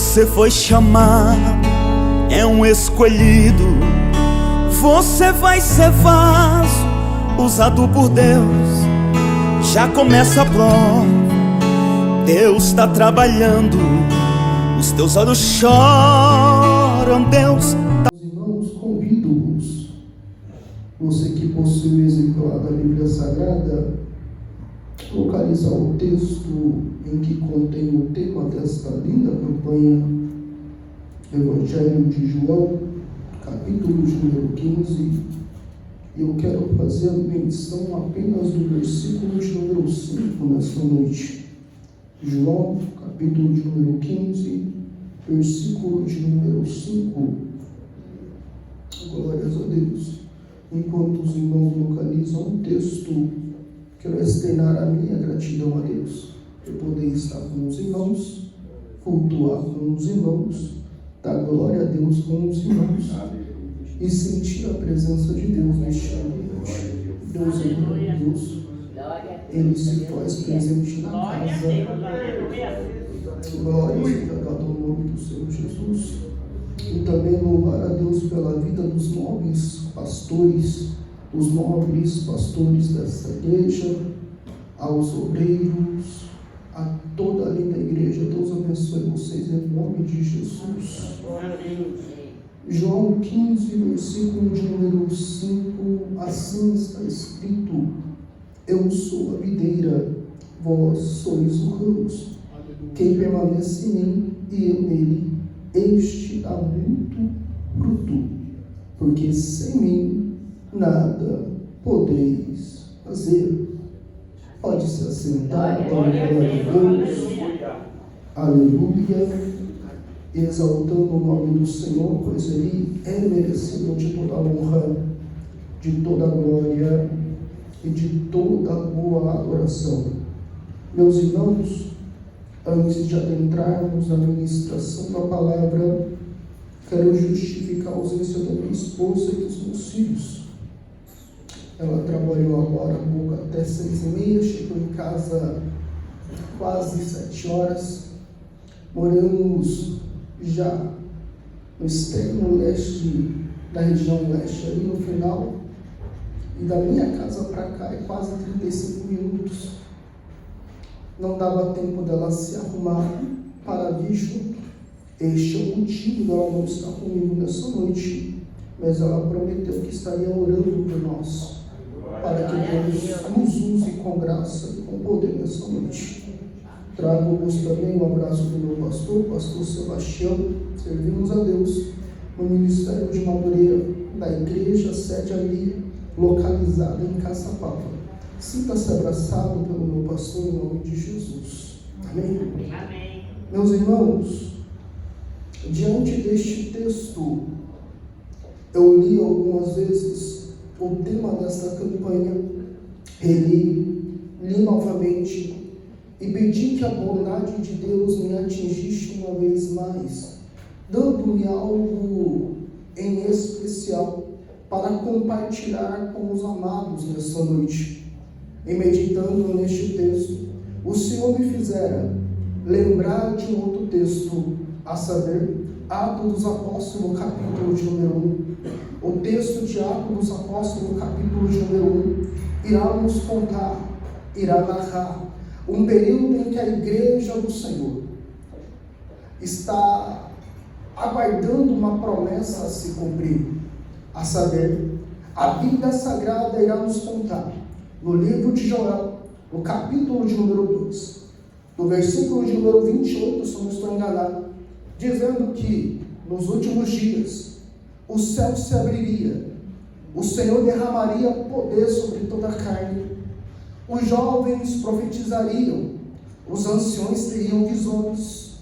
Você foi chamado, é um escolhido. Você vai ser vaso, usado por Deus. Já começa a prova, Deus está trabalhando. Os teus olhos choram, Deus tá... Irmãos, convido-vos, você que possui o exemplar da Bíblia Sagrada, localizar o texto em que contém o tema desta linda campanha, Evangelho de João, capítulo de número 15. Eu quero fazer a menção apenas do versículo de número 5 nesta noite. João, capítulo de número 15, versículo de número 5. Glórias a Deus. Enquanto os irmãos localizam o texto, quero externar a minha gratidão a Deus por poder estar com os irmãos, cultuar com os irmãos, dar glória a Deus com os irmãos e sentir a presença de Deus neste ambiente. Deus é maravilhoso, Ele se faz presente na casa. Glória seja dada ao nome do Senhor Jesus. E também louvar a Deus pela vida dos nobres pastores desta igreja, aos obreiros, a toda a linda igreja. Deus abençoe vocês em nome de Jesus. João 15, versículo de número 5, assim está escrito: eu sou a videira, vós sois os ramos. Quem permanece em mim e eu nele, este dá muito fruto, porque sem mim nada podeis fazer. Pode se assentar, glória a Deus, aleluia, exaltando o nome do Senhor, pois Ele é merecedor de toda a honra, de toda a glória e de toda a boa adoração. Meus irmãos, antes de adentrarmos na ministração da palavra, quero justificar a ausência da minha esposa e dos meus filhos. Ela trabalhou agora há pouco até 6h30, chegou em casa quase 7 horas. Moramos já no extremo leste, da região leste, ali no final, e da minha casa para cá é quase 35 minutos. Não dava tempo dela se arrumar para vir junto. Este é o motivo dela não estar comigo nessa noite, mas ela prometeu que estaria orando por nós, para que Deus nos use com graça e com poder nessa noite. Trago-vos também um abraço do meu pastor Sebastião. Servimos a Deus no Ministério de Madureira, da igreja sede ali, localizada em Caçapava. Sinta-se abraçado pelo meu pastor em nome de Jesus. Amém? Amém. Meus irmãos, diante deste texto, eu li algumas vezes o tema desta campanha, reli, li novamente e pedi que a bondade de Deus me atingisse uma vez mais, dando-me algo em especial para compartilhar com os amados nesta noite. E meditando neste texto, o Senhor me fizera lembrar de um outro texto, a saber, Atos dos Apóstolos, capítulo de número 1. O texto de Atos dos Apóstolos, capítulo de número 1, irá nos contar, irá narrar um período em que a igreja do Senhor está aguardando uma promessa a se cumprir, a saber, a Bíblia Sagrada irá nos contar, no livro de Joel, no capítulo de número 2, no versículo de número 28, se não estou enganado, dizendo que nos últimos dias o céu se abriria, o Senhor derramaria poder sobre toda a carne, os jovens profetizariam, os anciões teriam visões,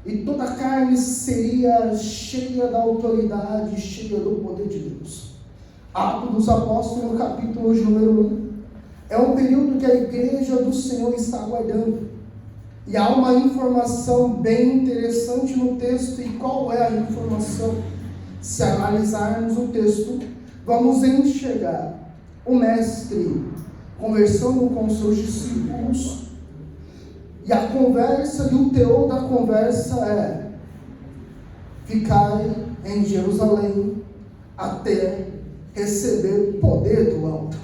e toda a carne seria cheia da autoridade, cheia do poder de Deus. Atos dos Apóstolos, capítulo de número 1, é um período que a igreja do Senhor está aguardando. E há uma informação bem interessante no texto. E qual é a informação? Se analisarmos o texto, vamos enxergar o mestre conversando com os seus discípulos, e a conversa e o teor da conversa é: ficai em Jerusalém até receber o poder do alto.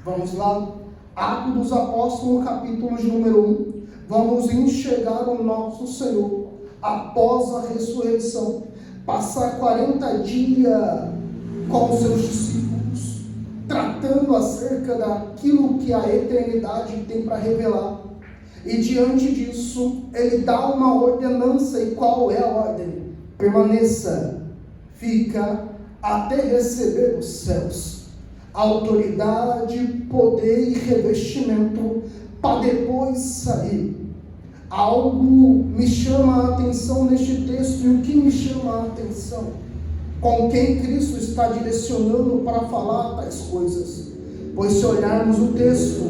Vamos lá, Atos dos Apóstolos, capítulo de número 1. Vamos enxergar o nosso Senhor após a ressurreição, passar 40 dias com os seus discípulos, tratando acerca daquilo que a eternidade tem para revelar. E diante disso, ele dá uma ordenança. E qual é a ordem? Permaneça, fica até receber os céus, autoridade, poder e revestimento, para depois sair. Algo me chama a atenção neste texto. E o que me chama a atenção? Com quem Cristo está direcionando para falar tais coisas. Pois se olharmos o texto,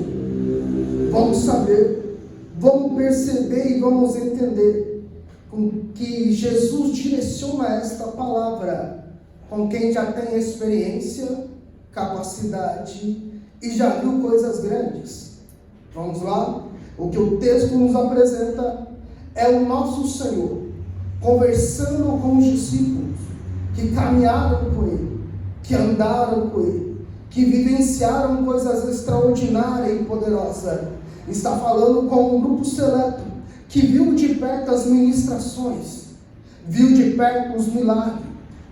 vamos saber, vamos perceber e vamos entender com que Jesus direciona esta palavra com quem já tem experiência, capacidade e já viu coisas grandes. Vamos lá? O que o texto nos apresenta é o nosso Senhor conversando com os discípulos que caminharam com Ele, que andaram com Ele, que vivenciaram coisas extraordinárias e poderosas. Está falando com um grupo seleto que viu de perto as ministrações, viu de perto os milagres,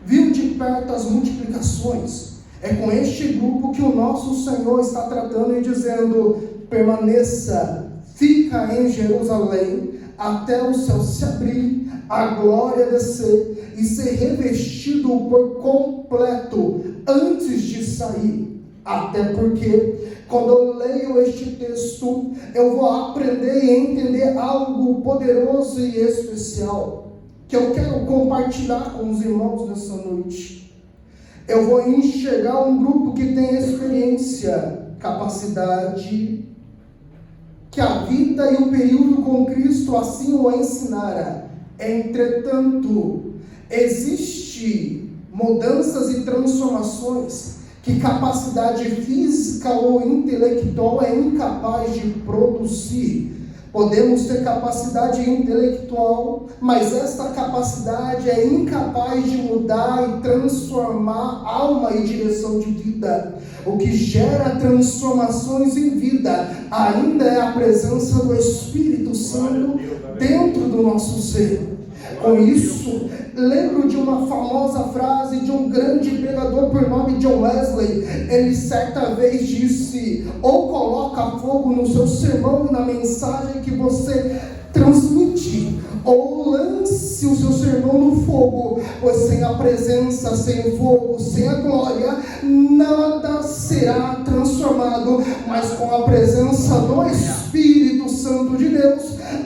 viu de perto as multiplicações. É com este grupo que o nosso Senhor está tratando e dizendo: permaneça, fica em Jerusalém até o céu se abrir, a glória descer e ser revestido por completo antes de sair. Até porque quando eu leio este texto, eu vou aprender e entender algo poderoso e especial que eu quero compartilhar com os irmãos nessa noite. Eu vou enxergar um grupo que tem experiência, capacidade, que a vida e o período com Cristo assim o ensinara. Entretanto, existe mudanças e transformações que capacidade física ou intelectual é incapaz de produzir. Podemos ter capacidade intelectual, mas esta capacidade é incapaz de mudar e transformar alma e direção de vida. O que gera transformações em vida ainda é a presença do Espírito Santo dentro do nosso ser. Com isso, lembro de uma famosa frase de um grande pregador por nome John Wesley. Ele certa vez disse: ou coloca fogo no seu sermão e na mensagem que você transmite, ou lance o seu sermão no fogo, pois sem a presença, sem o fogo, sem a glória, nada será transformado, mas com a presença do Espírito Santo de Deus,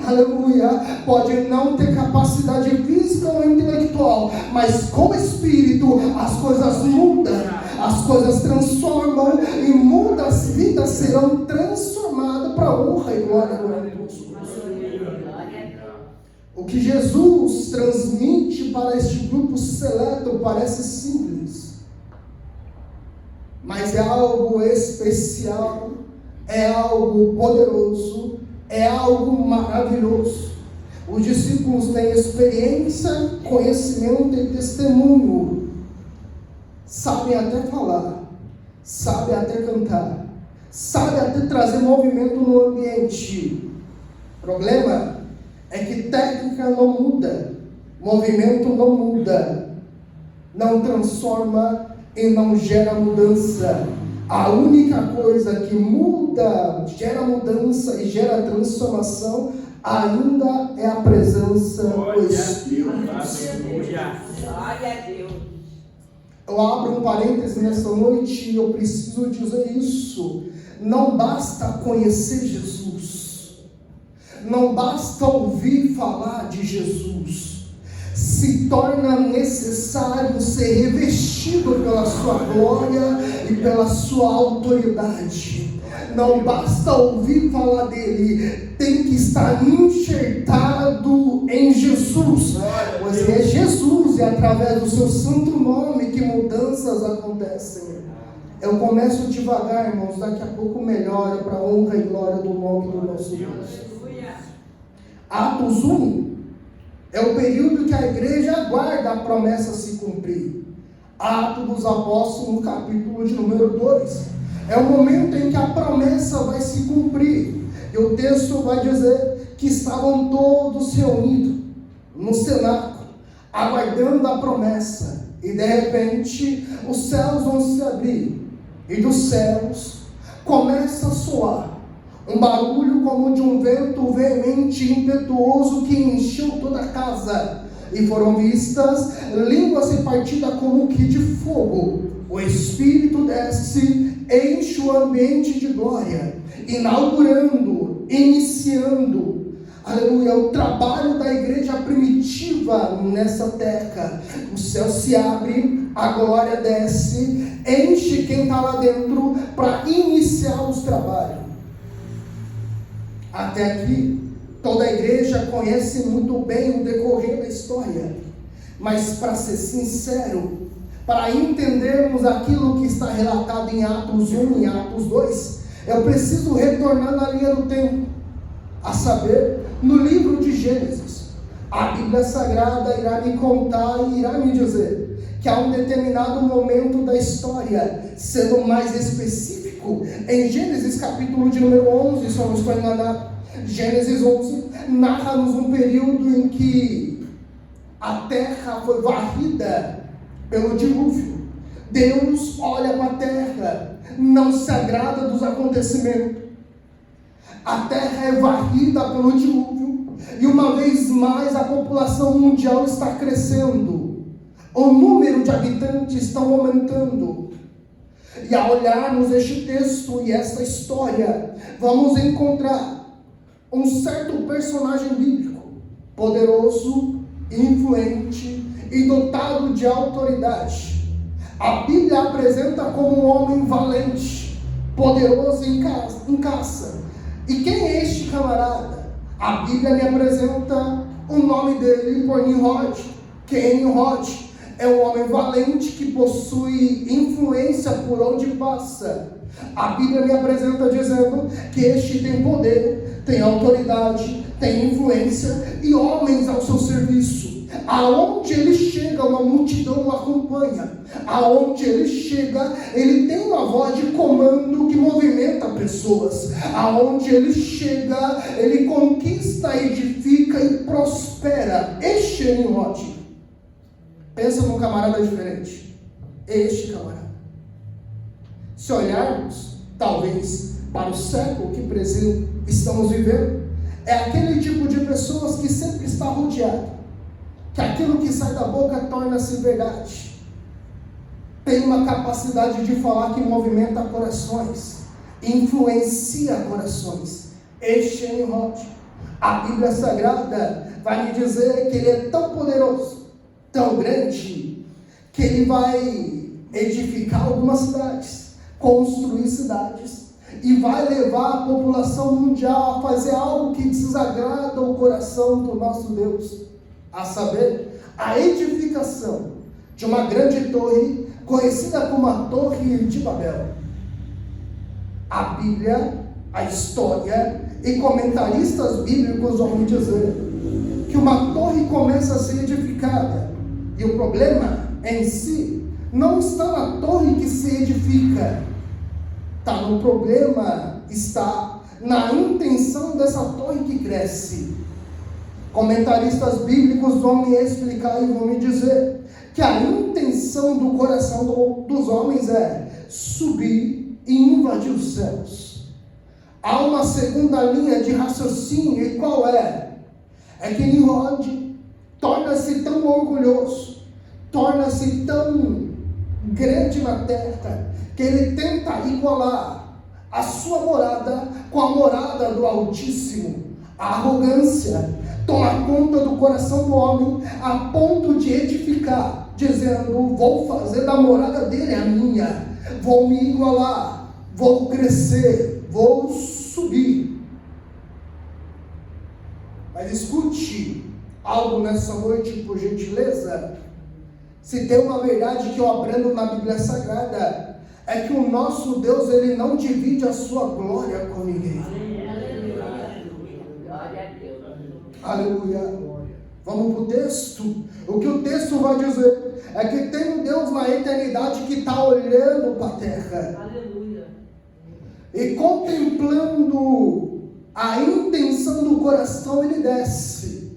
aleluia, pode não ter capacidade física ou intelectual, mas com o Espírito as coisas mudam, as coisas transformam e muitas vidas serão transformadas para a honra e glória do nome de Jesus. O que Jesus transmite para este grupo seleto parece simples, mas é algo especial, é algo poderoso, é algo maravilhoso. Os discípulos têm experiência, conhecimento e testemunho, sabem até falar, sabem até cantar, sabem até trazer movimento no ambiente. O problema é que técnica não muda, movimento não muda, não transforma e não gera mudança. A única coisa que muda, gera mudança e gera transformação ainda é a presença do Espírito Santo. Eu abro um parêntese nessa noite e eu preciso dizer isso. Não basta conhecer Jesus, não basta ouvir falar de Jesus, se torna necessário ser revestido pela sua glória e pela sua autoridade. Não basta ouvir falar dele, tem que estar enxertado em Jesus, pois é Jesus e através do seu santo nome que mudanças acontecem. Eu começo devagar, irmãos, daqui a pouco melhora para a honra e glória do nome do nosso Deus. Atos 1 É o período que a igreja aguarda a promessa se cumprir. Atos dos Apóstolos, no capítulo de número 2. É o momento em que a promessa vai se cumprir. E o texto vai dizer que estavam todos reunidos no cenáculo, aguardando a promessa. E de repente, os céus vão se abrir. E dos céus começa a soar um barulho como de um vento veemente e impetuoso que encheu toda a casa. E foram vistas línguas repartidas como que de fogo. O Espírito desce, enche o ambiente de glória, inaugurando, iniciando, aleluia, o trabalho da igreja primitiva nessa terra. O céu se abre, a glória desce, enche quem está lá dentro para iniciar os trabalhos. Até aqui, toda a igreja conhece muito bem o decorrer da história, mas para ser sincero, para entendermos aquilo que está relatado em Atos 1 e Atos 2, eu preciso retornar na linha do tempo, a saber, no livro de Gênesis. A Bíblia Sagrada irá me contar e irá me dizer que há um determinado momento da história, sendo mais específico, em Gênesis capítulo de número 11, se eu não estou enganado, Gênesis 11, narra-nos um período em que a terra foi varrida pelo dilúvio. Deus olha para a terra, não se agrada dos acontecimentos. A terra é varrida pelo dilúvio, e uma vez mais a população mundial está crescendo. O número de habitantes está aumentando. E ao olharmos este texto e esta história, vamos encontrar um certo personagem bíblico, poderoso, influente e dotado de autoridade. A Bíblia apresenta como um homem valente, poderoso em caça. E quem é este camarada? A Bíblia me apresenta o nome dele por Nimrod. Quem é Nimrod? É um homem valente que possui influência por onde passa. A Bíblia me apresenta dizendo que este tem poder, tem autoridade, tem influência e homens ao seu serviço. Aonde ele chega, uma multidão o acompanha. Aonde ele chega, ele tem uma voz de comando que movimenta pessoas. Aonde ele chega, ele conquista, edifica e prospera. Este é Nimrod. Pensa num camarada diferente. Este camarada. Se olharmos, talvez, para o século que estamos vivendo, é aquele tipo de pessoas que sempre está rodeado, que aquilo que sai da boca torna-se verdade. Tem uma capacidade de falar que movimenta corações, influencia corações. Este é Nimrod. A Bíblia Sagrada vai me dizer que ele é tão poderoso, tão grande, que ele vai edificar algumas cidades, construir cidades, e vai levar a população mundial a fazer algo que desagrada o coração do nosso Deus, a saber, a edificação de uma grande torre, conhecida como a Torre de Babel. A Bíblia, a história e comentaristas bíblicos vão me dizer que uma torre começa a ser edificada, e o problema em si não está na torre que se edifica, no problema está na intenção dessa torre que cresce. Comentaristas bíblicos vão me explicar e vão me dizer que a intenção do coração dos homens é subir e invadir os céus. Há uma segunda linha de raciocínio, e qual é? É que Nimrod torna-se tão orgulhoso, torna-se tão grande na terra, que ele tenta igualar a sua morada com a morada do Altíssimo. A arrogância toma conta do coração do homem a ponto de edificar, dizendo: vou fazer da morada dele a minha, vou me igualar, vou crescer, vou subir. Mas escute algo nessa noite, por gentileza. Se tem uma verdade que eu aprendo na Bíblia Sagrada, é que o nosso Deus, ele não divide a sua glória com ninguém. Aleluia. Vamos para o texto. O que o texto vai dizer é que tem um Deus na eternidade que está olhando para a terra. Aleluia. E contemplando a intenção do coração, ele desce.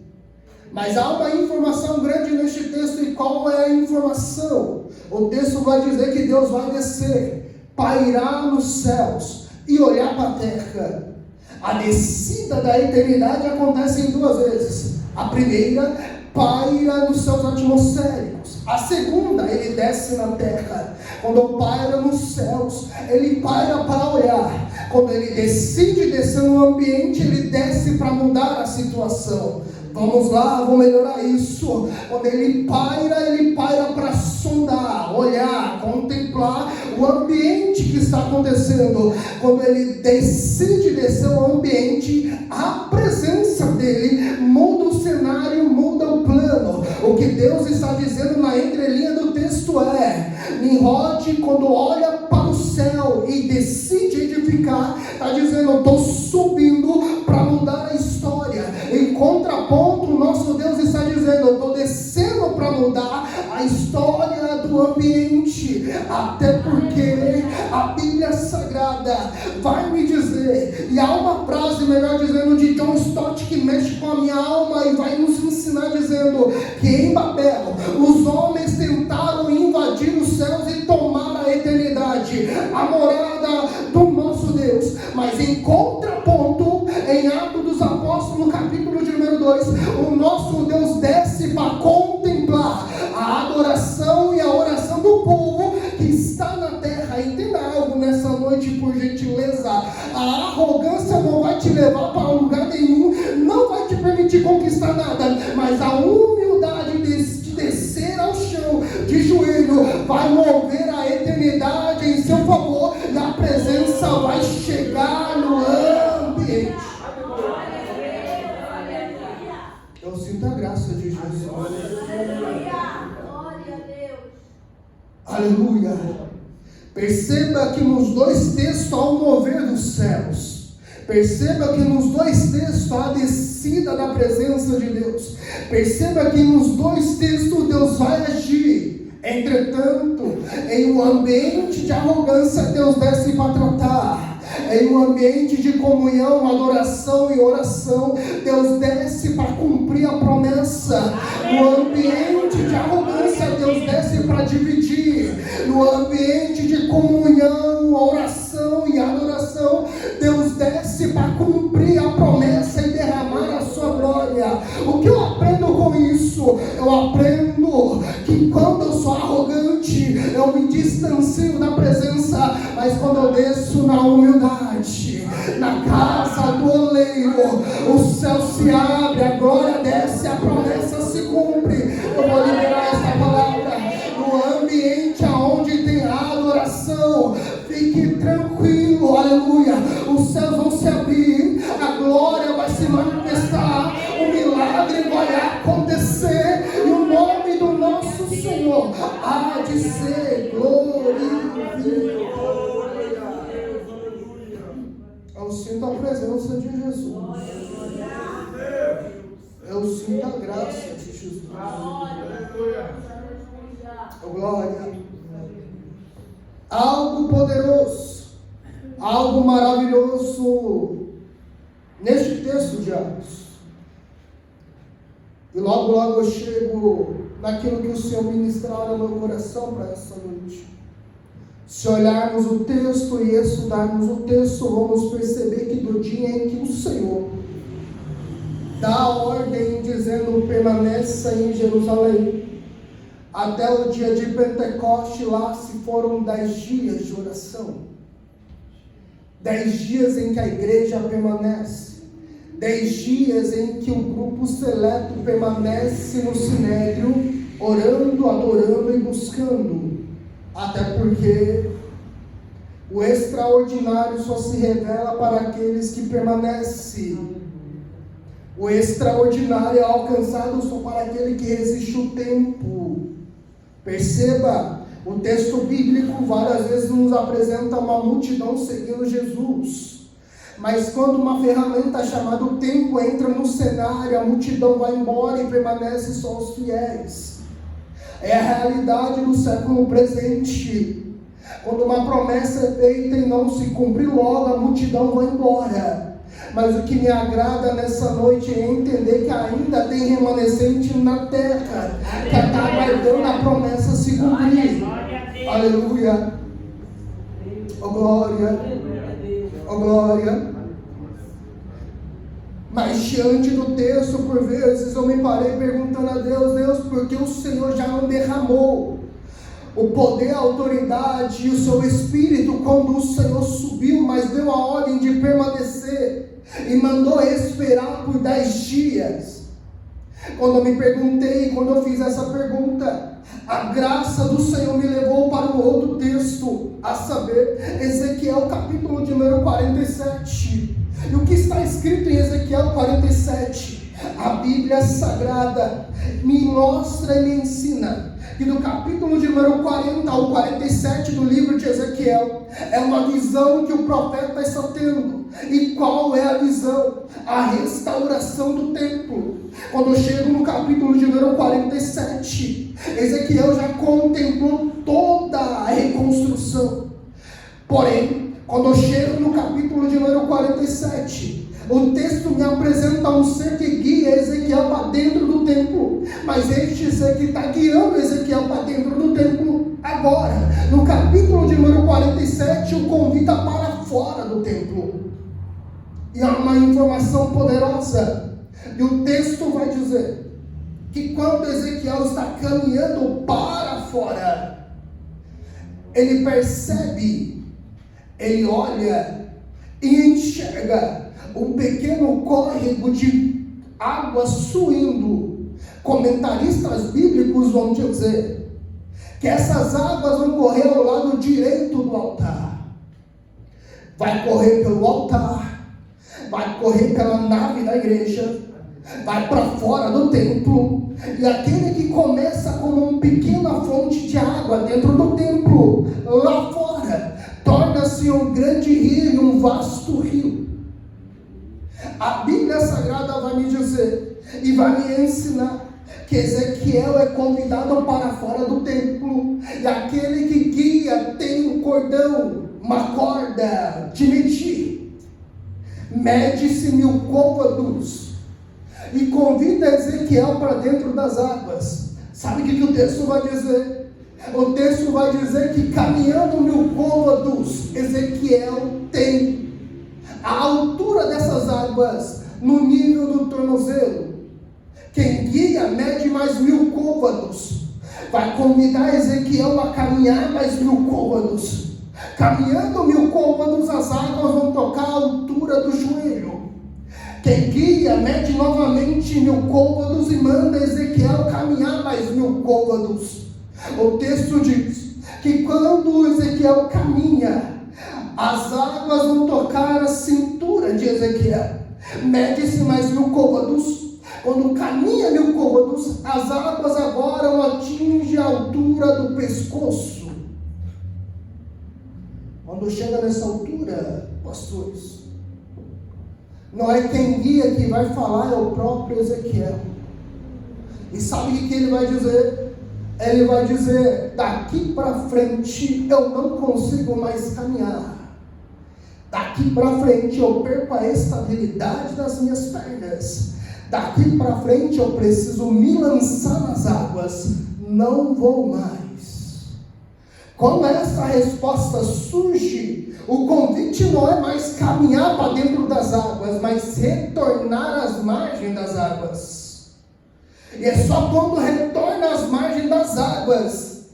Mas há uma informação grande neste texto. E qual é a informação? O texto vai dizer que Deus vai descer, pairar nos céus e olhar para a terra. A descida da eternidade acontece em duas vezes. A primeira, paira nos céus atmosféricos. A segunda, ele desce na terra. Quando paira nos céus, ele paira para olhar. Quando ele decide descer no ambiente, ele desce para mudar a situação. Vamos lá, vou melhorar isso. Quando ele paira para sondar, olhar, contemplar o ambiente que está acontecendo. Quando ele decide descer no ambiente, a presença dele muda o cenário, muda o plano. O que Deus está dizendo na entrelinha do texto é: Nimrod, quando olha para o céu e decide edificar, está dizendo: eu estou subindo para mudar a história. Em contraponto, o nosso Deus está dizendo: eu estou descendo para mudar a história do ambiente. Até porque a Bíblia Sagrada vai me dizer, e há uma frase, melhor dizendo, de John Stott que mexe com a minha alma e vai nos ensinar dizendo que em Babel os homens tentaram invadir os céus e tomar a eternidade, a morada do nosso Deus. Mas em contraponto, em Atos dos Apóstolos, no capítulo de número 2, o nosso Deus desce para contemplar a adoração e a oração do povo que está na terra. Entenda algo nessa noite, por gentileza: a arrogância não vai te levar para lugar nenhum, não vai te permitir conquistar nada, mas a humildade de descer ao chão de joelho vai mover a eternidade em seu favor, e a presença vai chegar no ambiente. Eu sinto a graça de Jesus. Aleluia. Perceba que nos dois textos há o mover dos céus. Perceba que nos dois textos há a descida da presença de Deus. Perceba que nos dois textos Deus vai agir. Entretanto, em um ambiente de arrogância, Deus desce para tratar. Em um ambiente de comunhão, adoração e oração, Deus desce para cumprir a promessa. No ambiente de arrogância, Deus desce para dividir. No ambiente de comunhão, oração e adoração, Deus desce para cumprir a promessa e derramar a sua glória. O que eu aprendo com isso? Eu aprendo que quando eu sou arrogante, eu me distancio da presença, mas quando eu desço na humildade, na casa do oleiro, o céu se abre, a glória desce, a promessa se cumpre. Eu vou liberar essa palavra no ambiente aonde tem a adoração. Fique tranquilo, aleluia. Os céus vão se abrir, a glória vai se manifestar, o milagre vai acontecer, e o nome do nosso Senhor há de ser glorificado. Eu sinto a presença de Jesus. Eu sinto a graça de Jesus. Glória. Algo poderoso, algo maravilhoso neste texto de Atos. E logo eu chego naquilo que o Senhor ministrar no meu coração para essa noite. Se olharmos o texto e estudarmos o texto, vamos perceber que do dia em que o Senhor dá a ordem dizendo: permaneça em Jerusalém, até o dia de Pentecoste, lá se foram 10 dias de oração. 10 dias em que a igreja permanece. 10 dias em que o grupo seleto permanece no sinédrio, orando, adorando e buscando. Até porque o extraordinário só se revela para aqueles que permanecem. O extraordinário é alcançado só para aquele que resiste o tempo. Perceba, o texto bíblico várias vezes nos apresenta uma multidão seguindo Jesus. Mas quando uma ferramenta chamada o tempo entra no cenário, a multidão vai embora e permanece só os fiéis. É a realidade do século presente. Quando uma promessa é feita e não se cumpre logo, a multidão vai embora. Mas o que me agrada nessa noite é entender que ainda tem remanescente na terra, que está aguardando a promessa se cumprir. Aleluia. Oh glória. Oh glória. Mas diante do texto, por vezes eu me parei perguntando a Deus: Deus, por que o Senhor já não derramou o poder, a autoridade e o seu Espírito quando o Senhor subiu, mas deu a ordem de permanecer e mandou esperar por 10 dias? Quando eu me perguntei, quando eu fiz essa pergunta, a graça do Senhor me levou para um outro texto, a saber, Ezequiel capítulo de número 47. E o que está escrito em Ezequiel 47? A Bíblia Sagrada me mostra e me ensina que do capítulo de número 40 ao 47 do livro de Ezequiel é uma visão que o profeta está tendo. E qual é a visão? A restauração do templo. Quando eu chego no capítulo de número 47, Ezequiel já contemplou toda a reconstrução. Porém, quando eu chego no capítulo de número 47, o texto me apresenta um ser que guia Ezequiel para dentro do templo. Mas este ser que está guiando Ezequiel para dentro do templo agora, no capítulo de número 47, o convida para fora do templo. E há uma informação poderosa. E o texto vai dizer que quando Ezequiel está caminhando para fora, ele percebe, ele olha e enxerga um pequeno córrego de água fluindo. Comentaristas bíblicos vão dizer que essas águas vão correr ao lado direito do altar. Vai correr pelo altar, vai correr pela nave da igreja, vai para fora do templo. E aquele que começa como uma pequena fonte de água dentro do templo, lá fora, torna-se um grande rio e um vasto rio. A Bíblia Sagrada vai me dizer e vai me ensinar que Ezequiel é convidado para fora do templo, e aquele que guia tem um cordão, uma corda de medir. Mede-se 1000 côvados e convida Ezequiel para dentro das águas. Sabe o que o texto vai dizer? O texto vai dizer que caminhando 1000 côvados, Ezequiel tem a altura dessas águas no nível do tornozelo. Quem guia mede mais 1000 côvados. Vai convidar Ezequiel a caminhar mais 1000 côvados. Caminhando 1000 côvados, as águas vão tocar a altura do joelho. Quem guia mede novamente 1000 côvados e manda Ezequiel caminhar mais 1000 côvados. O texto diz que quando Ezequiel caminha, as águas vão tocar a cintura de Ezequiel. Mede-se mais 1000 côvados. Quando caminha 1000 côvados, as águas agora atingem a altura do pescoço. Quando chega nessa altura, pastores, não é quem guia que vai falar, é o próprio Ezequiel. E sabe o que ele vai dizer? Ele vai dizer: daqui para frente eu não consigo mais caminhar. Daqui para frente eu perco a estabilidade das minhas pernas. Daqui para frente eu preciso me lançar nas águas. Não vou mais. Quando essa resposta surge, o convite não é mais caminhar para dentro das águas, mas retornar às margens das águas. E é só quando retorna às margens das águas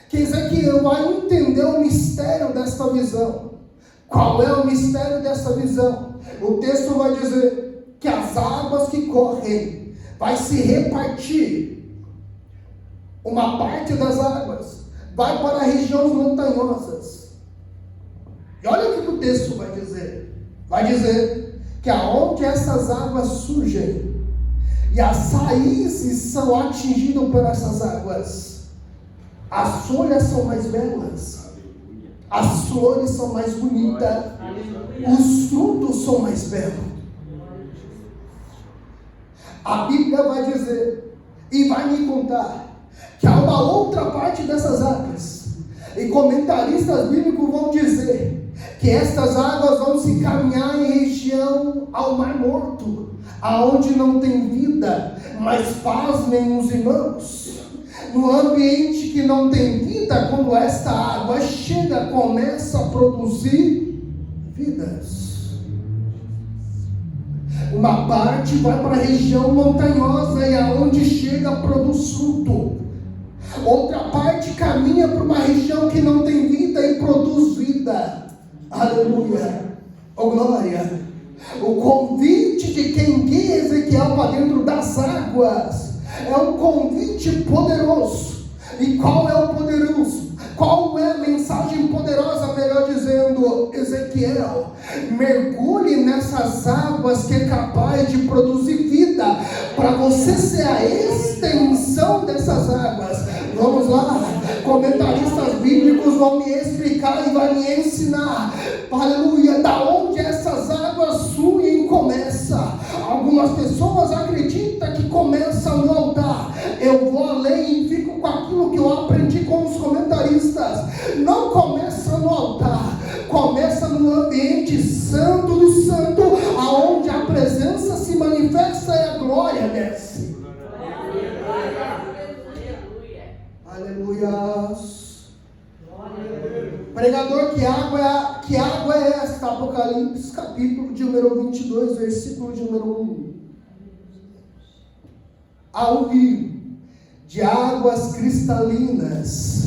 que Ezequiel vai entender o mistério desta visão. Qual é o mistério dessa visão? O texto vai dizer que as águas que correm vai se repartir. Uma parte das águas vai para regiões montanhosas. E olha o que o texto vai dizer. Vai dizer que aonde essas águas surgem e as raízes são atingidas por essas águas, as folhas são mais belas, as flores são mais bonitas, os frutos são mais belos. A Bíblia vai dizer e vai me contar que há uma outra parte dessas águas, e comentaristas bíblicos vão dizer que estas águas vão se encaminhar em região ao Mar Morto, aonde não tem vida. Mas pasmem os irmãos, no ambiente que não tem vida, quando esta água chega, começa a produzir vidas. Uma parte vai para a região montanhosa e aonde chega produz fruto. Outra parte caminha para uma região que não tem vida e produz vida. Aleluia. Oh glória. O convite de quem guia Ezequiel para dentro das águas é um convite poderoso. E qual é o poderoso? Qual é a mensagem poderosa, melhor dizendo? Ezequiel, mergulhe nessas águas que é capaz de produzir vida, para você ser a extensão dessas águas. Vamos lá, comentaristas bíblicos vão me explicar e vai me ensinar, aleluia, da onde essas águas fluem e começa. Algumas pessoas acreditam que começa no altar. Eu vou além e fico com aquilo que eu aprendi com os comentaristas. Não começa no altar, começa no ambiente santo do santo, aonde a presença se manifesta e a glória desce. Aleluia. Pregador, que água é esta? Apocalipse, capítulo de número 22, versículo de número 1. Há um rio de águas cristalinas.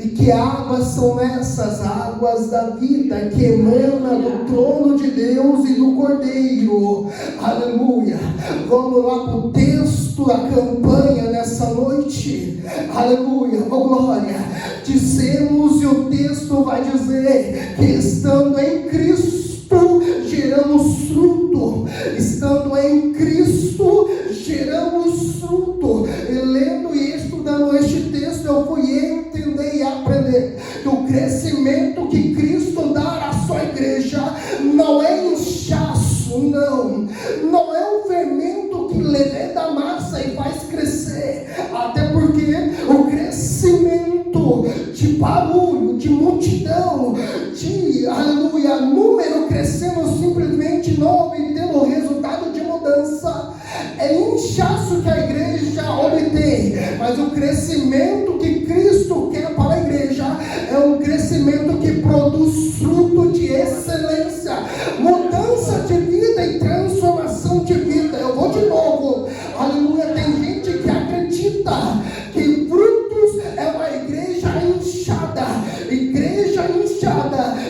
E que águas são essas? Águas da vida, que emana do trono de Deus e do Cordeiro. Aleluia. Vamos lá para o texto da campanha nessa noite. Aleluia. Oh glória. Dissemos, e o texto vai dizer que estando em Cristo geramos fruto. Estando em Cristo geramos fruto. E lendo e estudando este texto, eu fui entender e aprender que o crescimento que Cristo dá à sua igreja não é inchaço, não é um fermento que leveda a massa e faz crescer, até porque o crescimento de barulho, de multidão, de aleluia, número crescendo simplesmente não obtendo o resultado de mudança. É inchaço que a igreja obtém, mas o crescimento que Cristo quer para a igreja é um crescimento que produz fruto de excelência, mudança de vida e transformação de vida. Eu vou de novo, aleluia. Tem gente que acredita que frutos é uma igreja inchada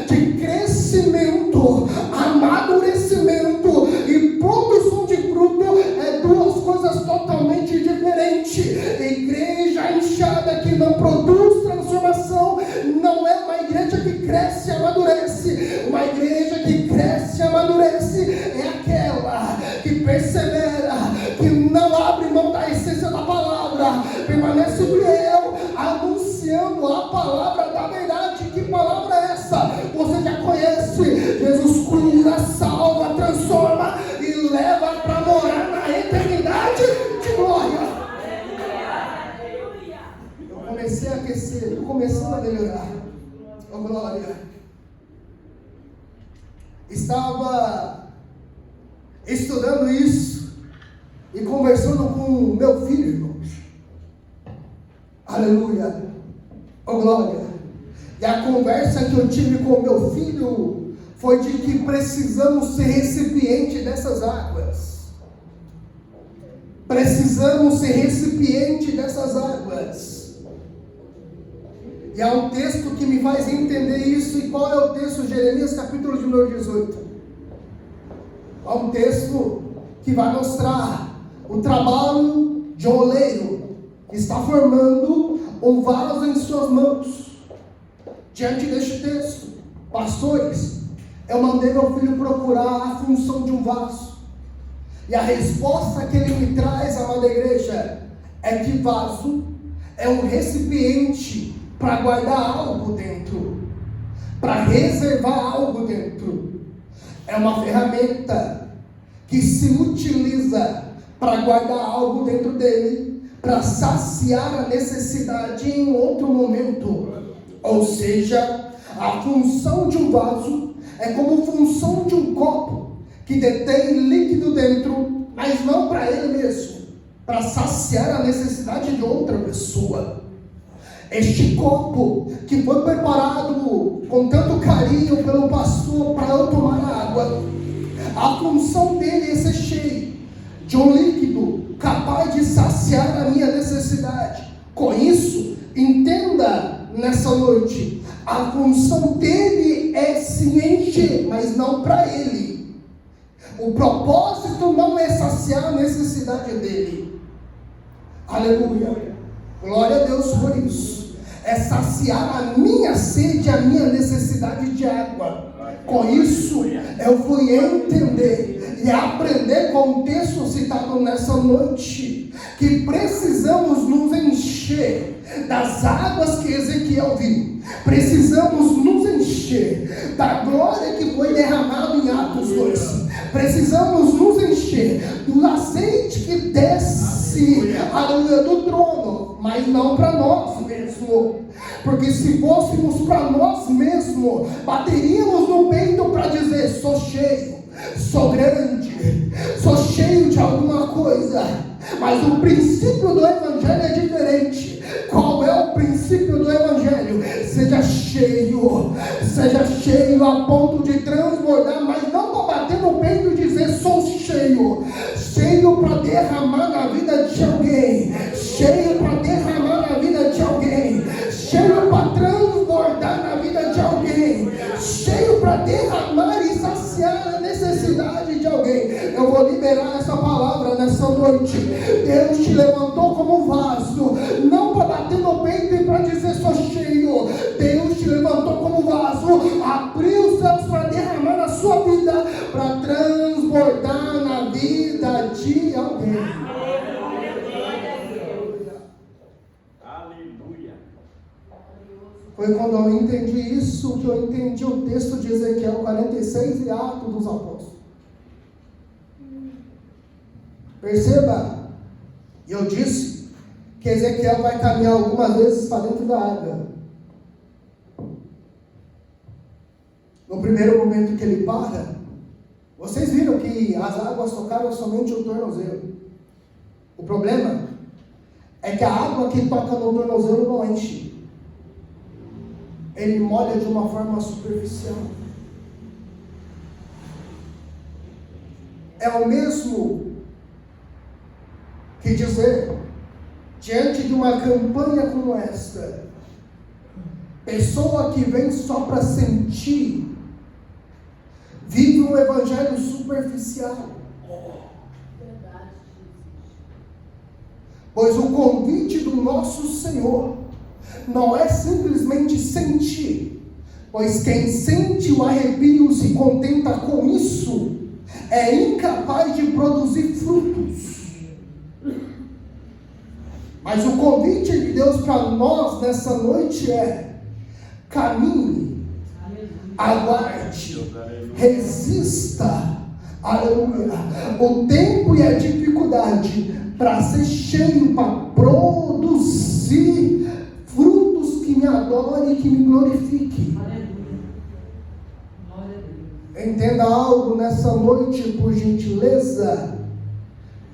de crescimento, amadurecimento e produção de fruto. É duas coisas totalmente diferentes. Igreja inchada que não produz transformação não é uma igreja que cresce e amadurece. Uma igreja que cresce e amadurece é aquela que persevera, que não abre mão da essência da palavra, permanece fiel, anunciando a palavra da verdade. Que palavra é essa? Você já conhece. Jesus cura, salva, transforma e leva para morar na eternidade de glória. Eu comecei a aquecer, estou começando a melhorar. Oh glória. Estava estudando isso e conversando com meu filho, irmãos. Aleluia. Oh glória. E a conversa que eu tive com meu filho foi de que precisamos ser recipiente dessas águas. Precisamos ser recipiente dessas águas. E há um texto que me faz entender isso. E qual é o texto? Jeremias capítulo de número 18. Há um texto que vai mostrar o trabalho de um oleiro que está formando um vaso em suas mãos. Diante deste texto, pastores, eu mandei meu filho procurar a função de um vaso. E a resposta que ele me traz, amada igreja, é que vaso é um recipiente para guardar algo dentro. para reservar algo dentro. É uma ferramenta que se utiliza para guardar algo dentro dele, para saciar a necessidade em outro momento. Ou seja, a função de um vaso é como função de um copo que detém líquido dentro, mas não para ele mesmo, para saciar a necessidade de outra pessoa. Este copo que foi preparado com tanto carinho pelo pastor para eu tomar água, a função dele é ser cheio de um líquido capaz de saciar a minha necessidade. Com isso, entenda nessa noite, a função dele é se encher, mas não para ele. O propósito não é saciar a necessidade dele. Aleluia. Glória a Deus por isso. É saciar a minha sede, a minha necessidade de água. Com isso, eu fui entender e aprender com o texto citado nessa noite, que precisamos nos encher das águas que Ezequiel viu. Precisamos nos encher da glória que foi derramada em Atos 2. Precisamos nos encher do azeite que desce, aleluia, do trono, mas não para nós mesmos. Porque se fôssemos para nós mesmos, bateríamos no peito para dizer: sou cheio, sou grande, sou cheio de alguma coisa. Mas o princípio do Evangelho é diferente. Qual é o princípio do Evangelho? Seja cheio a ponto de transbordar, mas não para bater no peito e dizer: sou cheio. Cheio para derramar na vida de alguém, cheio para derramar na vida de alguém, cheio para transbordar na vida de alguém, cheio para derramar e saciar a necessidade de alguém. Eu vou liberar essa palavra nessa noite. Deus te levantou como vaso, não para bater no peito e para dizer: sou cheio. Deus te levantou como vaso, abriu os céus para derramar na sua vida, para transbordar na vida de alguém. Aleluia. Foi quando eu entendi isso que eu entendi o texto de Ezequiel 46 e Atos dos Apóstolos. Perceba, eu disse que Ezequiel vai caminhar algumas vezes para dentro da água. No primeiro momento que ele para, vocês viram que as águas tocaram somente o tornozelo. O problema é que a água que toca no tornozelo não enche. Ele molha de uma forma superficial. É o mesmo que dizer, diante de uma campanha como esta, pessoa que vem só para sentir, vive um evangelho superficial. Pois o convite do nosso Senhor não é simplesmente sentir, pois quem sente o arrepio se contenta com isso, é incapaz de produzir frutos. Mas o convite de Deus para nós nessa noite é: caminhe, aguarde, resista, aleluia, o tempo e a dificuldade para ser cheio, para produzir frutos que me adorem e que me glorifiquem. Entenda algo nessa noite, por gentileza.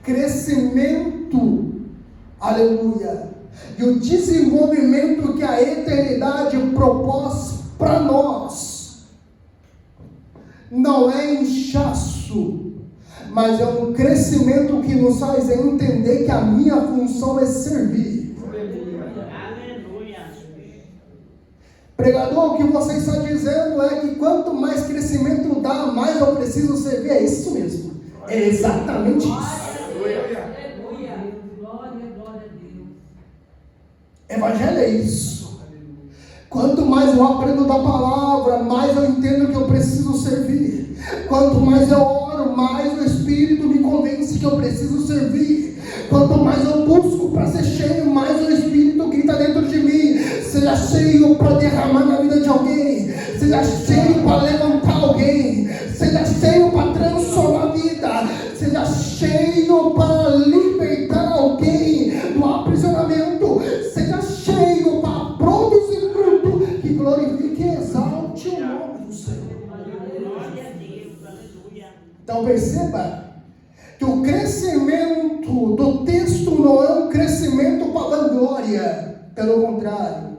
Crescimento, aleluia, e o desenvolvimento que a eternidade propôs para nós não é inchaço, mas é um crescimento que nos faz entender que a minha função é servir. Aleluia. Pregador, o que você está dizendo é que quanto mais crescimento dá, mais eu preciso servir. É isso mesmo, é exatamente isso. Evangelho é isso. Quanto mais eu aprendo da palavra, mais eu entendo que eu preciso servir. Quanto mais eu oro, mais o Espírito me convence que eu preciso servir. Quanto mais eu busco para ser cheio, mais o Espírito grita dentro de mim: seja cheio para derramar na vida de alguém, seja Seja cheio para levantar alguém. Seja cheio para transformar a vida. Seja cheio para libertar alguém do aprisionamento. Seja cheio para produzir fruto que glorifique e exalte o nome do Senhor. Então perceba que o crescimento do texto não é um crescimento para vanglória, pelo contrário,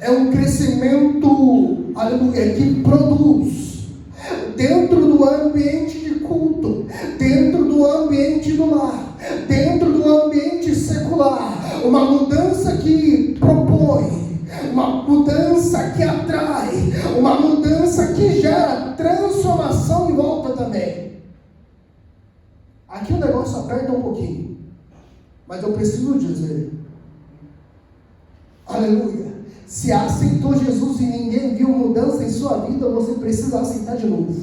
é um crescimento, aleluia, que produz dentro do ambiente de culto, dentro do ambiente do lar, dentro do ambiente secular, uma mudança que propõe, uma mudança que atrai, uma mudança que gera transformação em volta também. Aqui o negócio aperta um pouquinho, mas eu preciso dizer, aleluia, se aceitou Jesus e ninguém viu mudança em sua vida, você precisa aceitar de novo.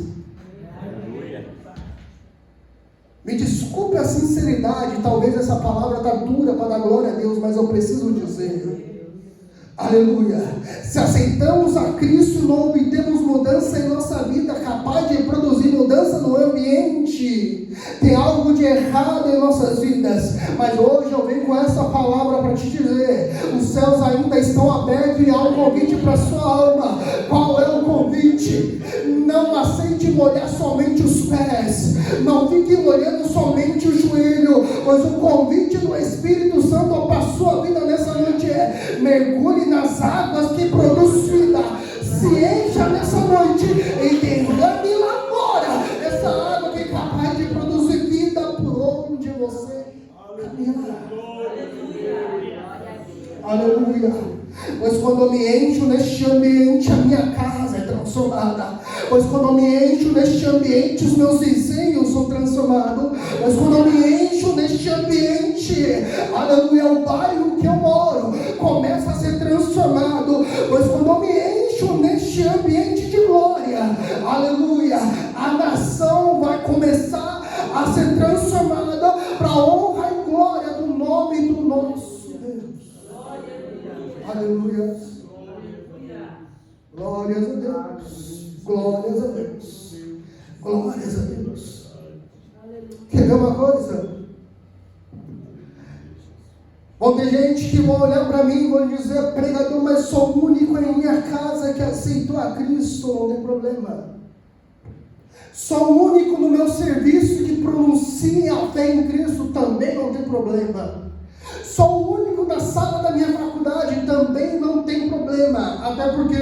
Aleluia. Me desculpe a sinceridade, talvez essa palavra está dura para dar glória a Deus, mas eu preciso dizer, aleluia, se aceitamos a Cristo e não obtemos mudança em nossa vida, capaz de produzir mudança no ambiente, tem algo de errado em nossas vidas. Mas hoje eu venho com essa palavra para te dizer, os céus ainda estão abertos e há um convite para a sua alma. Qual é o convite? Não aceite molhar somente os pés, não fique molhando somente o joelho, pois o convite do Espírito Santo para a sua vida nessa noite é: mergulhe nas águas que produz vida, se encha nessa noite e derrame lá fora essa água que é capaz de produzir vida por onde você caminhar. Aleluia. Pois quando eu me encho neste ambiente, a minha casa é transformada. Pois quando eu me encho neste ambiente, os meus vizinhos são transformados. Pois quando eu me encho neste ambiente, aleluia, o bairro que eu moro começa a ser transformado. Pois quando eu me encho neste ambiente de glória, aleluia, a nação vai começar a ser transformada para a honra e glória do nome do nosso Deus. Aleluia. Glórias a Deus. Glórias a Deus. Glórias a Deus. Quer ver uma coisa? Vão ter gente que vão olhar para mim e vão dizer: pregador, mas sou o único em minha casa que aceitou a Cristo. Não tem problema. Sou o único no meu serviço que pronuncia a fé em Cristo. Também não tem problema. Sou o único na sala da minha faculdade, também não tem problema, até porque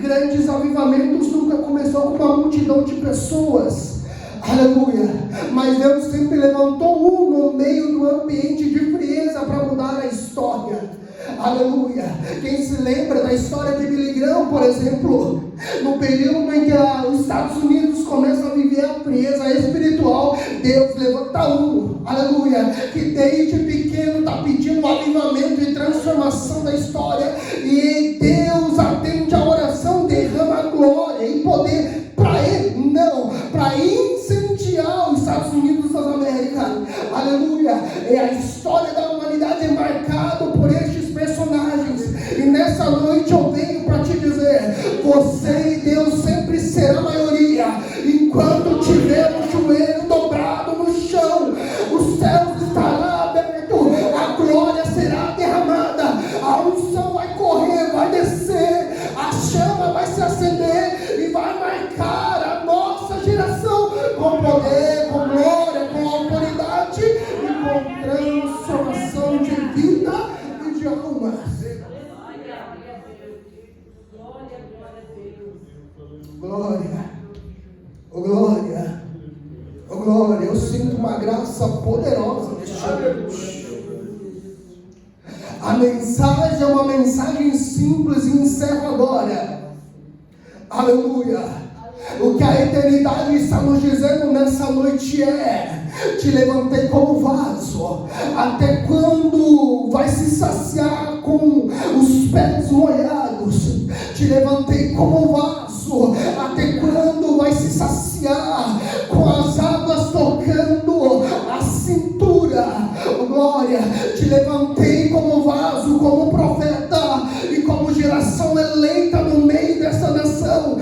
grandes avivamentos nunca começou com uma multidão de pessoas, aleluia, mas Deus sempre levantou um no meio do ambiente de frieza para mudar a história, aleluia. Quem se lembra da história de Billy Graham, por exemplo, no período em que os Estados Unidos começam a viver a frieza espiritual, Deus levanta um, aleluia, que desde pequeno está pedindo avivamento e transformação da história, e Deus atende a oração, derrama glória e poder para ele, não, para incendiar os Estados Unidos das Américas, aleluia. É a história da humanidade marcada por estes personagens, e nessa noite eu venho para te dizer: você e Deus sempre será a maioria, enquanto tiver o joelho dobrado no chão, os céus estarão abertos, a glória será derramada, a unção vai correr, vai descer, a chama vai se acender e vai marcar a nossa geração com poder, com glória, com autoridade e com transformação de vida e de alma. Glória, oh glória, oh glória. Eu sinto uma graça poderosa neste ambiente. A mensagem é uma mensagem simples e encerro agora. Aleluia. O que a eternidade está nos dizendo nessa noite é: te levantei como vaso. Até quando vai se saciar com os pés molhados? Te levantei como vaso. Até quando vai se saciar com as águas tocando a cintura? Oh, glória. Te levantei como vaso, como profeta e como geração eleita no meio dessa nação.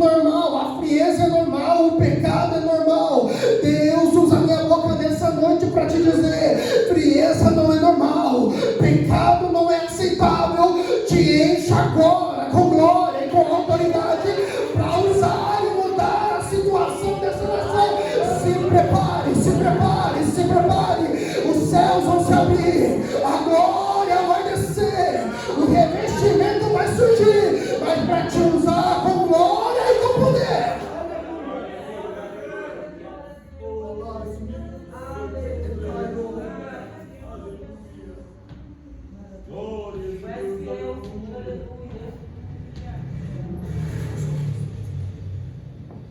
normal, a frieza é normal, o pecado é normal. Deus usa a minha boca nessa noite para te dizer: frieza não é normal, pecado não é aceitável. Te enche agora com glória e com autoridade para usar e mudar a situação dessa nação. Se prepare, se prepare, se prepare. Os céus vão se abrir, a glória vai descer, o revestimento vai surgir, mas para te usar com glória e com poder.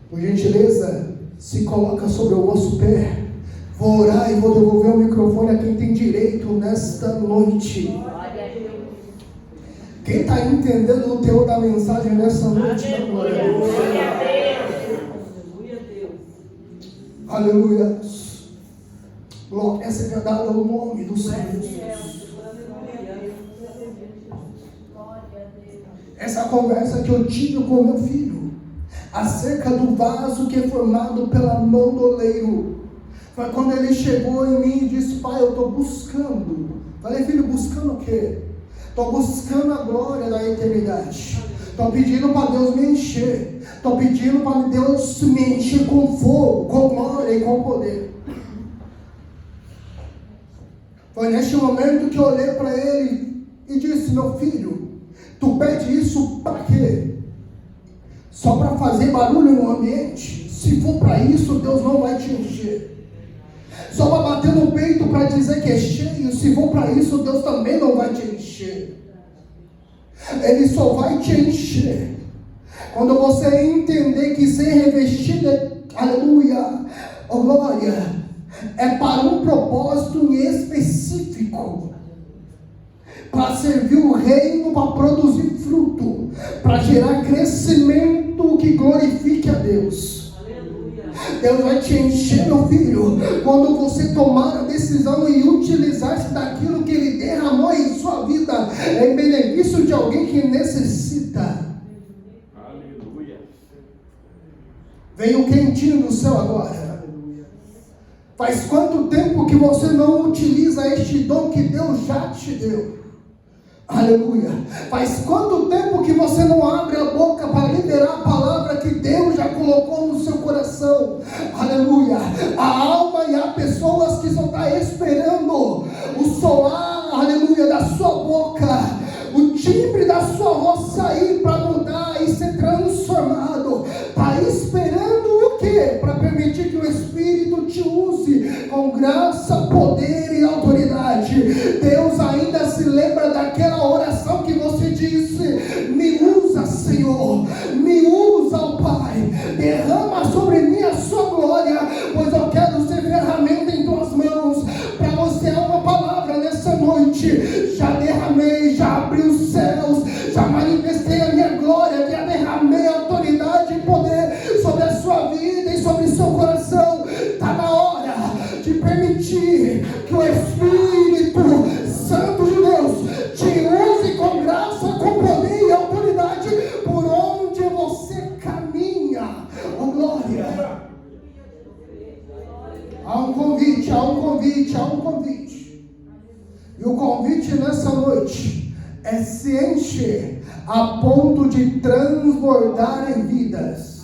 Por gentileza, se coloca sobre o vosso pé. Vou orar e vou devolver o microfone a quem tem direito nesta noite. Quem está entendendo o teor da mensagem nessa noite? Glória a Deus. Aleluia. Glória seja dada ao nome do Senhor Jesus. Essa conversa que eu tive com meu filho acerca do vaso que é formado pela mão do oleiro, foi quando ele chegou em mim e disse: pai, eu estou buscando. Falei: filho, buscando o quê? Estou buscando a glória da eternidade. Estou pedindo para Deus me encher. Estou pedindo para Deus me encher com fogo, com glória e com poder. Foi neste momento que eu olhei para ele e disse: meu filho, tu pede isso para quê? Só para fazer barulho no ambiente? Se for para isso, Deus não vai te encher. Só para bater no peito para dizer que é cheio? Se for para isso, Deus também não vai te encher. Ele só vai te encher quando você entender que ser revestido é, aleluia, oh glória, é para um propósito específico, para servir o reino, para produzir fruto, para gerar crescimento que glorifique a Deus. Deus vai te encher, meu filho, quando você tomar a decisão e utilizar-se daquilo que Ele derramou em sua vida em benefício de alguém que necessita. Aleluia. Veio quentinho do céu agora. Faz quanto tempo que você não utiliza este dom que Deus já te deu? Aleluia. Faz quanto tempo que você não abre a boca para liberar a palavra que Deus já colocou no seu coração? Aleluia. A alma e há pessoas que só estão esperando o soar, aleluia, da sua boca, o timbre da sua voz sair para mudar e ser transformado. Está esperando o quê? Para permitir que o Espírito te use com graça, poder e autoridade. Deus ainda se lembra daquela oração que você disse: me usa, Senhor, me usa, ó Pai, derrama sobre mim a sua glória, pois eu quero ser ferramenta em tuas mãos. Para você é uma palavra nessa noite: já derramei, já abri os céus, já manifestei a minha glória, já derramei autoridade e poder sobre a sua vida e sobre o seu coração. Está na hora de permitir que o Espírito Santo de Deus te use com graça, com poder e autoridade por onde você caminha. Oh glória! Há um convite, há um convite, há um convite. E o convite nessa noite é se encher a ponto de transbordar em vidas.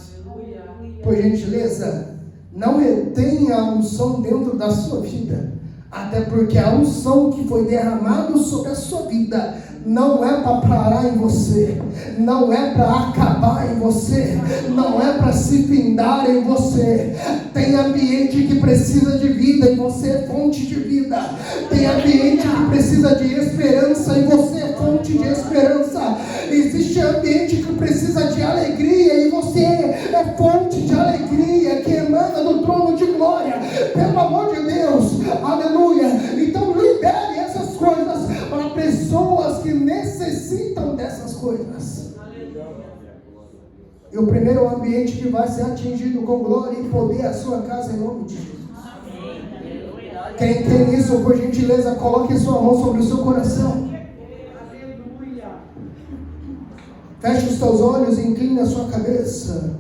Por gentileza, não retenha a unção dentro da sua vida, até porque a unção que foi derramada sobre a sua vida não é para parar em você, não é para acabar em você, não é para se findar em você. Tem ambiente que precisa de vida e você é fonte de vida. Tem ambiente que precisa de esperança e você é fonte de esperança. Existe ambiente que precisa de alegria e você é fonte de alegria que emana do trono de glória. Pelo amor de Deus, aleluia. Então libere essas coisas para pessoas que necessitam dessas coisas. E o primeiro ambiente que vai ser atingido com glória e poder é a sua casa, em nome de Jesus. Quem tem isso, por gentileza, coloque sua mão sobre o seu coração. Feche os teus olhos e incline a sua cabeça.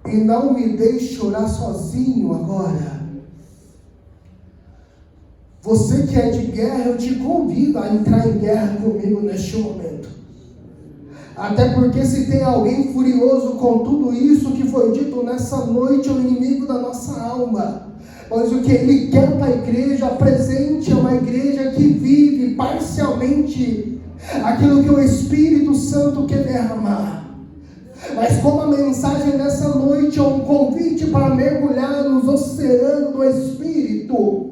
E não me deixe orar sozinho agora. Você que é de guerra, eu te convido a entrar em guerra comigo neste momento. Até porque se tem alguém furioso com tudo isso que foi dito nessa noite, é o inimigo da nossa alma. Mas o que ele quer para a igreja presente é uma igreja que vive parcialmente aquilo que o Espírito Santo quer derramar. Mas como a mensagem nessa noite é um convite para mergulhar nos oceanos do Espírito,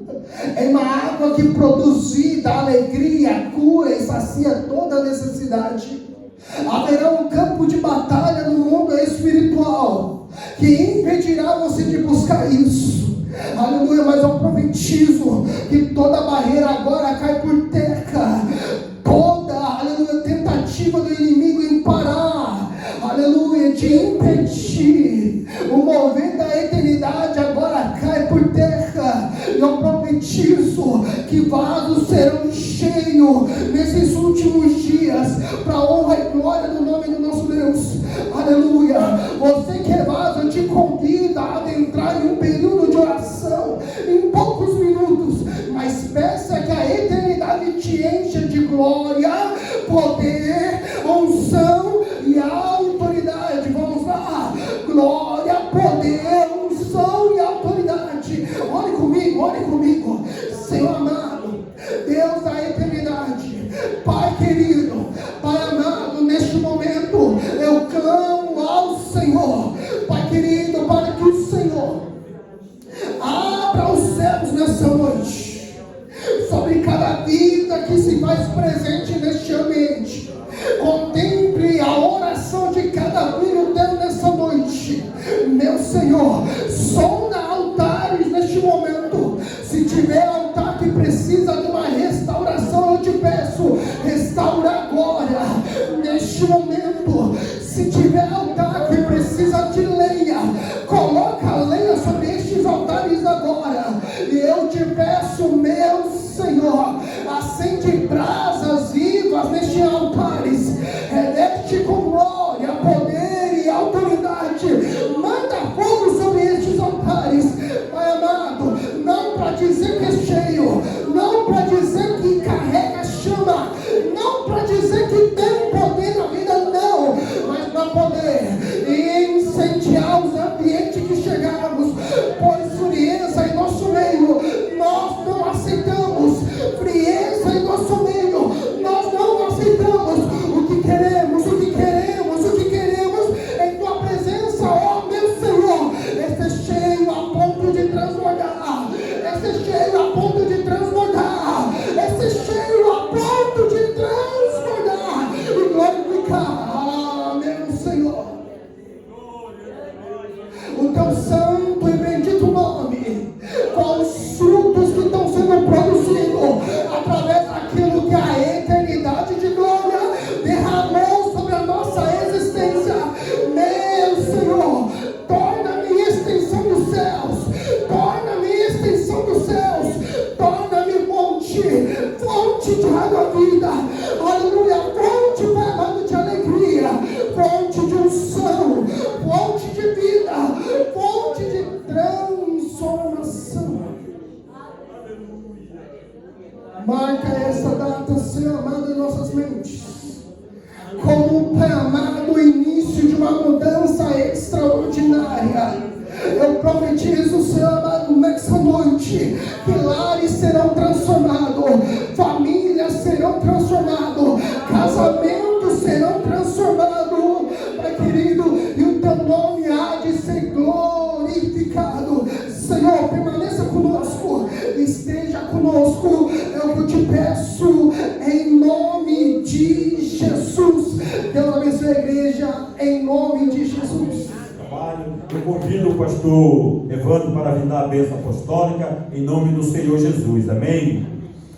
é uma água que produz vida, alegria, cura e sacia toda necessidade. Haverá um campo de batalha no mundo espiritual que impedirá você de buscar isso. Aleluia, mas eu profetizo que toda barreira agora cai por terra. Toda, aleluia, tentativa do inimigo em parar, aleluia, de impedir o mover da eternidade agora cai por terra. Eu profetizo que vasos serão cheios nesses últimos dias, para a honra e glória do nome do nosso Deus. Aleluia. Você que é vaso, eu te convido a adentrar em um período de oração em poucos minutos, mas peça que a eternidade te encha de glória, poder, unção e autoridade. Vamos lá. Glória, poder, unção e autoridade. Olhe comigo, Senhor amado, Deus da eternidade, Pai querido, Pai amado, neste momento eu clamo ao Senhor, Pai querido, para que o Senhor abra os céus nessa noite sobre cada vida que se faz presente neste ambiente. Contemple a oração de cada filho teu nessa noite, meu Senhor. Sonda altares neste momento. Se tiver altar que precisa de uma restauração, eu te peço, restaura agora, neste momento. Se tiver altar que precisa de lenha, coloca a lenha sobre estes altares agora. E eu te peço, meu Senhor, acende brasas vivas nestes altares, reveste com glória, poder e autoridade. Manda fogo sobre estes altares, Pai amado, não para dizer que é cheio, não para dizer que carrega chama, não para dizer que tem poder na vida, não, mas para poder incendiar os ambientes que chegarmos, pois frieza em nosso meio nós não aceitamos, frieza em nosso meio nós não aceitamos. O que queremos em tua presença, ó meu Senhor, esse cheio a ponto de transbordar, esse cheio a ponto de transbordar, esse cheio a ponto de transbordar e glorificar, meu Senhor, o teu santo e bendito nome, com os frutos que estão sendo produzidos através daquilo que a eternidade de glória derramou sobre a nossa existência. Meu Senhor, torna-me extensão dos céus, torna-me extensão dos céus, torna-me fonte de água vida, aleluia, fonte, Pai amado, de alegria, fonte de unção, fonte de vida, fonte de transformação. Marca essa data, Senhor amado, em nossas mentes, como, Pai amado, o início de uma mudança extraordinária. Eu profetizo, Senhor amado, nessa noite, que lares serão transformados, famílias serão transformadas, casamentos serão transformados, Pai querido, e o teu nome há de ser glorificado. Senhor, permaneça conosco, esteja conosco, é o que eu te peço, em nome de Jesus. Deus abençoe a igreja, em nome de Jesus. Eu convido o pastor Evandro para vir dar a bênção apostólica em nome do Senhor Jesus, amém?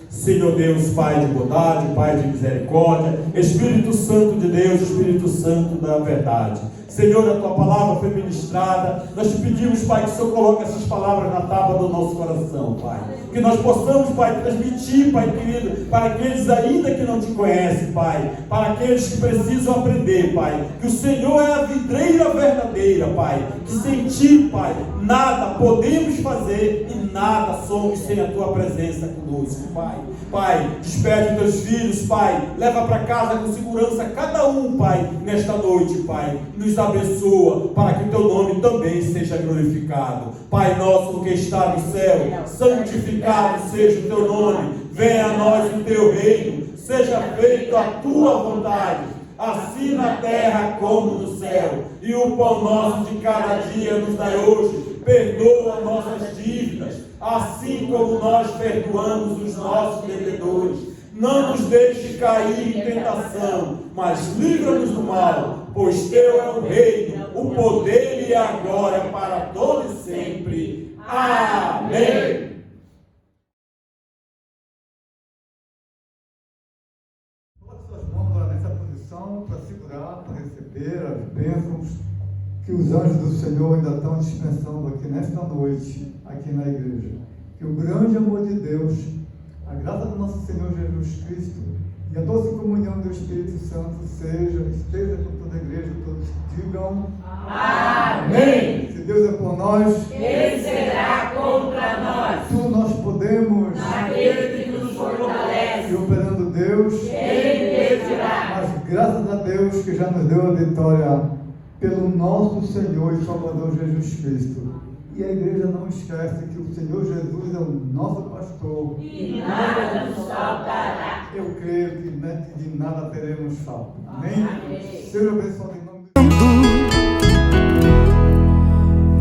Senhor Deus, Pai de bondade, Pai de misericórdia, Espírito Santo de Deus, Espírito Santo da verdade. Senhor, a tua palavra foi ministrada, nós te pedimos, Pai, que o Senhor coloque essas palavras na tábua do nosso coração, Pai. que nós possamos, Pai, transmitir, Pai querido, para aqueles ainda que não te conhecem, Pai, para aqueles que precisam aprender, Pai, que o Senhor é a videira verdadeira, Pai, que sem ti, Pai, nada podemos fazer e nada somos sem a tua presença conosco, Pai. Pai, despede os teus filhos, Pai, leva para casa com segurança cada um, Pai, nesta noite, Pai, nos abençoa, para que o teu nome também seja glorificado. Pai nosso que está no céu, santificado seja o teu nome, venha a nós o teu reino, seja feita a tua vontade, assim na terra como no céu. E o pão nosso de cada dia nos dai hoje, perdoa nossas dívidas, assim como nós perdoamos os nossos devedores. Não nos deixe cair em tentação, mas livra-nos do mal, pois teu é o reino, o poder e a glória para todos e sempre. Amém. Coloque suas mãos lá nessa posição para segurar, para receber as bênçãos que os anjos do Senhor ainda estão dispensando aqui nesta noite, aqui na igreja. Que o grande amor de Deus, a graça do nosso Senhor Jesus Cristo e a doce comunhão do Espírito Santo esteja com toda a igreja, todos digam amém. Se Deus é por nós, Quem será contra nós? tudo nós podemos, Aquele que nos fortalece. e operando Deus, Quem impedirá? mas graças a Deus que já nos deu a vitória pelo nosso Senhor e Salvador Jesus Cristo. E a igreja não esquece que o Senhor Jesus é o nosso pastor. E nada nos faltará. Eu creio que de nada teremos falta. Amém? Amém. Seja abençoado em nome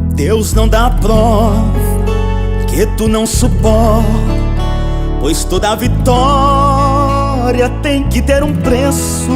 de Deus não dá prova que tu não suporta, pois toda vitória tem que ter um preço.